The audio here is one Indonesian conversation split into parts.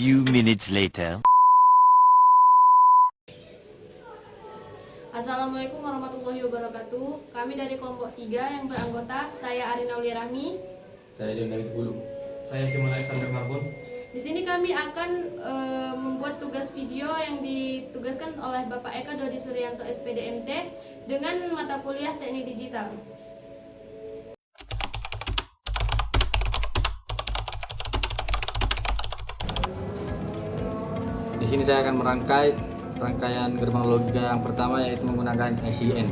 few minutes later. Assalamualaikum warahmatullahi wabarakatuh. Kami dari kelompok 3 yang beranggota saya Arina Aulia Rahmi. Saya Dion David Bulu. Saya Simon Alexander Marbun. Di sini kami akan membuat tugas video yang ditugaskan oleh Bapak Eka Dodi Suryanto SPDMT dengan mata kuliah Teknik Digital. Di sini saya akan merangkai rangkaian gerbang logika yang pertama, yaitu menggunakan ICN.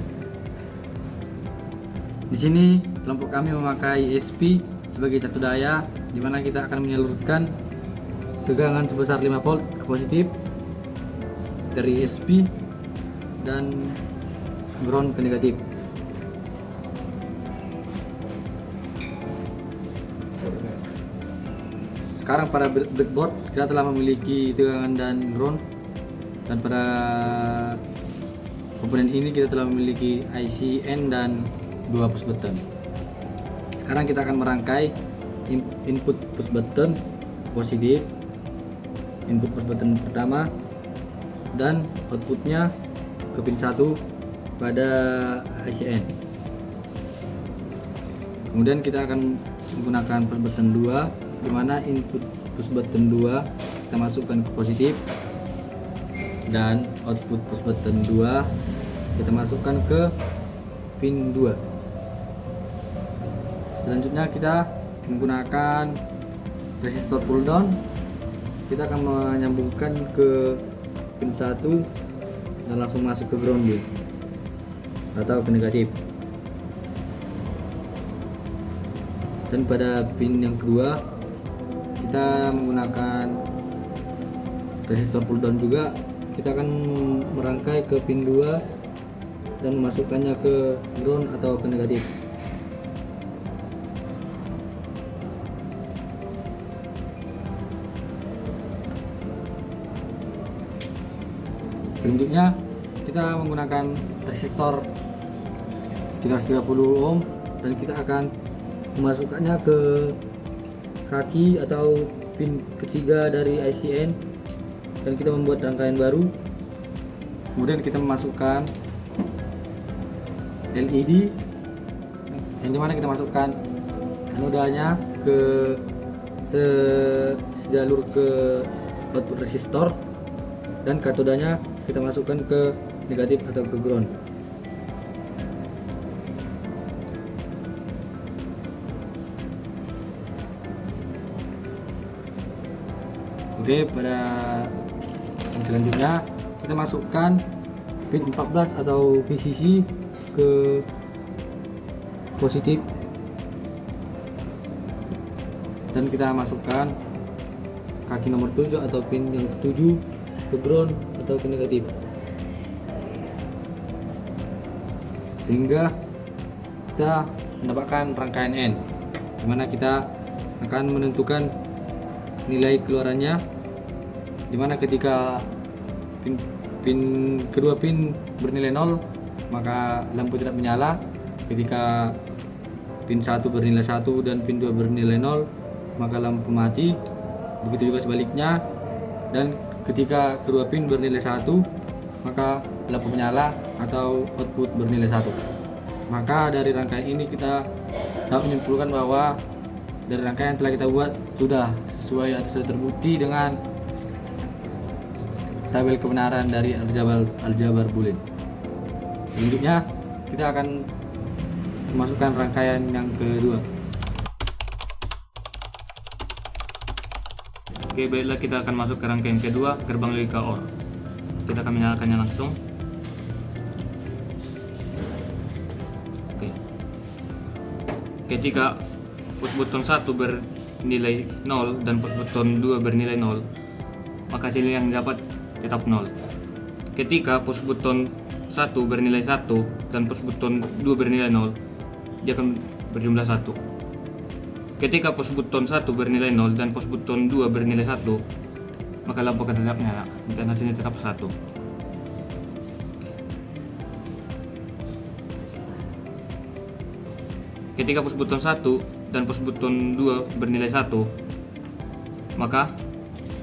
Di sini kelompok kami memakai SP sebagai satu daya, di mana kita akan menyalurkan tegangan sebesar 5 volt ke positif dari SP dan ground ke negatif. Sekarang pada breadboard kita telah memiliki tegangan dan ground, dan pada komponen ini kita telah memiliki ICN dan 2 push button. Sekarang kita akan merangkai input push button positif, input push button pertama, dan outputnya ke pin 1 pada ICN. Kemudian kita akan menggunakan push button 2, di mana input push button 2 kita masukkan ke positif dan output push button 2 kita masukkan ke pin 2. Selanjutnya kita menggunakan resistor pull down. Kita akan menyambungkan ke pin 1 dan langsung masuk ke ground atau ke negatif. Dan pada pin yang kedua kita menggunakan resistor pull down juga. Kita akan merangkai ke pin 2 dan memasukkannya ke ground atau ke negatif. Selanjutnya kita menggunakan resistor 330 ohm dan kita akan memasukkannya ke kaki atau pin ketiga dari ICN, dan kita membuat rangkaian baru. Kemudian kita memasukkan LED yang dimana kita masukkan anodanya ke sejalur ke output resistor, dan katodanya kita masukkan ke negatif atau ke ground. Oke, pada yang selanjutnya kita masukkan pin 14 atau VCC ke positif, dan kita masukkan kaki nomor 7 atau pin yang ke-7 ke ground atau ke negatif, sehingga kita mendapatkan rangkaian N, dimana kita akan menentukan nilai keluarannya, dimana ketika kedua pin bernilai 0 maka lampu tidak menyala. Ketika pin 1 bernilai 1 dan pin 2 bernilai 0 maka lampu mati. Begitu juga sebaliknya, dan ketika kedua pin bernilai 1 maka lampu menyala atau output bernilai 1. Maka dari rangkaian ini kita dapat menyimpulkan bahwa dari rangkaian yang telah kita buat sudah sesuai atau sudah terbukti dengan tabel kebenaran dari aljabar boolean. Selanjutnya kita akan memasukkan rangkaian yang kedua. Oke, baiklah, kita akan masuk ke rangkaian kedua, gerbang logika OR. Kita akan menyalakannya langsung. Oke. Ketika push button 1 bernilai 0 dan push button 2 bernilai 0, maka hasil yang dapat tetap 0. Ketika push button 1 bernilai 1 dan push button 2 bernilai 0, dia akan berjumlah 1. Ketika push button 1 bernilai 0 dan push button 2 bernilai 1, maka lampu akan tetap nyala dan hasilnya tetap 1. Ketika push button 1 dan push button 2 bernilai 1, maka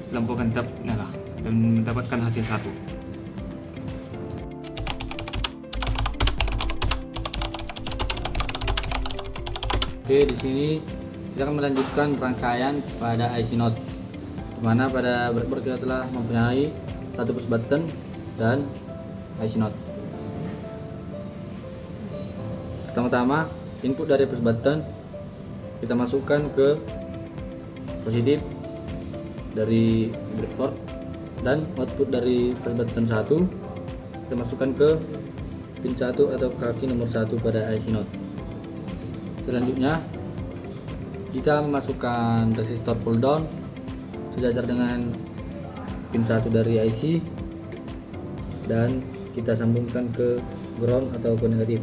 lampu akan tetap nyala dan mendapatkan hasil 1. Oke, di sini kita akan melanjutkan rangkaian pada IC Note, di mana pada breadboard kita telah mempunyai satu push button dan IC Note. Pertama-tama, input dari push button kita masukkan ke positif dari breadboard, dan output dari push button 1 kita masukkan ke pin 1 atau kaki nomor 1 pada IC Note. Selanjutnya kita memasukkan resistor pull down sejajar dengan pin 1 dari IC, dan kita sambungkan ke ground atau ke negatif.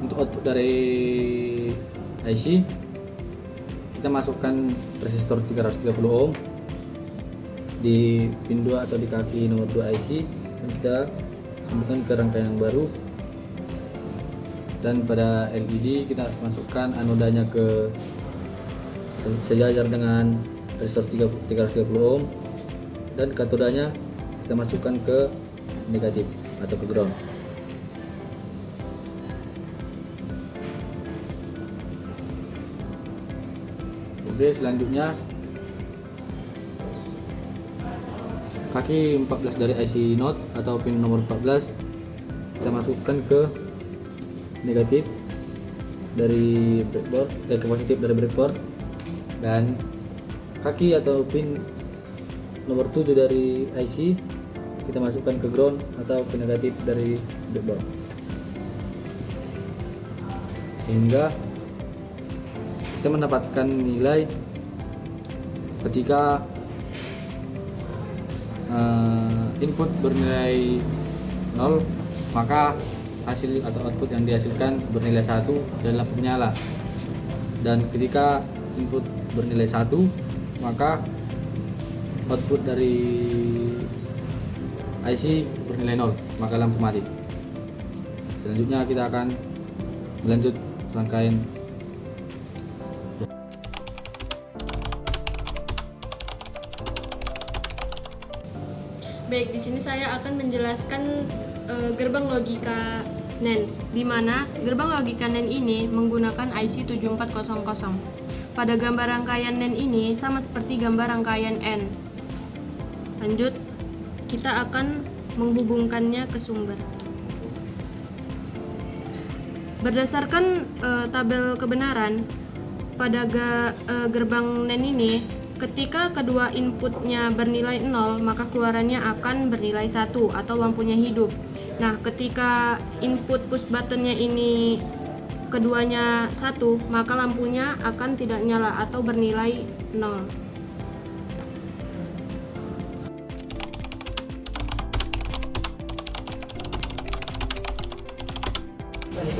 Untuk output dari IC kita masukkan resistor 330 ohm di pin 2 atau di kaki nomor 2 IC, dan kita sambungkan ke rangkaian yang baru. Dan pada LED kita masukkan anodanya ke sejajar dengan resistor 330 ohm, dan katodanya kita masukkan ke negatif atau ke ground. Oke, selanjutnya kaki 14 dari IC Note atau pin nomor 14 kita masukkan ke negatif dari breadboard, ke positif dari breadboard, dan kaki atau pin nomor 7 dari IC kita masukkan ke ground atau ke negatif dari breadboard, sehingga kita mendapatkan nilai ketika input bernilai 0, maka hasil atau output yang dihasilkan bernilai 1 dan lampu menyala. Dan ketika input bernilai 1, maka output dari IC bernilai 0, maka lampu mati. Selanjutnya kita akan melanjut rangkaian. Baik, di sini saya akan menjelaskan gerbang logika NAND, di mana gerbang logika NAND ini menggunakan IC 7400. Pada gambar rangkaian NAND ini sama seperti gambar rangkaian N. Lanjut, kita akan menghubungkannya ke sumber. Berdasarkan tabel kebenaran pada gerbang NAND ini, ketika kedua inputnya bernilai 0, maka keluarannya akan bernilai 1 atau lampunya hidup. Nah, ketika input push buttonnya ini keduanya 1, maka lampunya akan tidak nyala atau bernilai 0.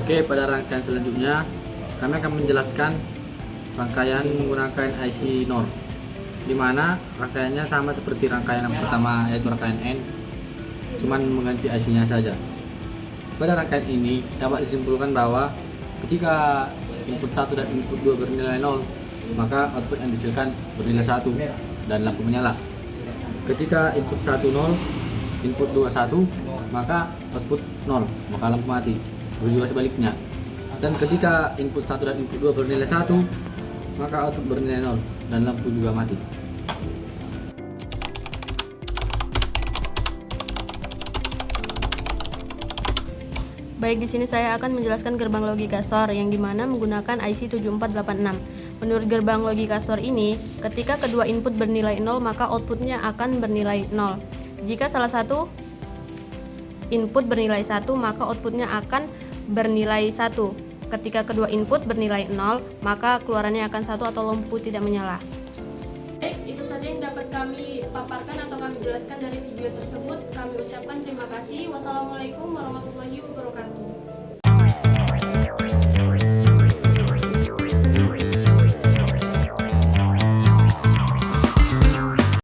Oke, pada rangkaian selanjutnya kami akan menjelaskan rangkaian menggunakan IC NOR, di mana rangkaiannya sama seperti rangkaian yang pertama, yaitu rangkaian N, cuman mengganti IC-nya saja. Pada rangkaian ini dapat disimpulkan bahwa ketika input 1 dan input 2 bernilai 0, maka output yang dihasilkan bernilai 1 dan lampu menyala. Ketika input 1 0, input 2 1, maka output 0, maka lampu mati. Begitu juga sebaliknya. Dan ketika input 1 dan input 2 bernilai 1, maka output bernilai 0 dan lampu juga mati. Baik, di sini saya akan menjelaskan gerbang logika SOR yang dimana menggunakan IC 7486. Menurut gerbang logika SOR ini, ketika kedua input bernilai 0, maka outputnya akan bernilai 0. Jika salah satu input bernilai 1, maka outputnya akan bernilai 1. Ketika kedua input bernilai 0, maka keluarannya akan 1 atau lampu tidak menyala. Itu saja yang dapat kami paparkan atau kami jelaskan dari video tersebut. Kami ucapkan terima kasih. Wassalamualaikum warahmatullahi wabarakatuh.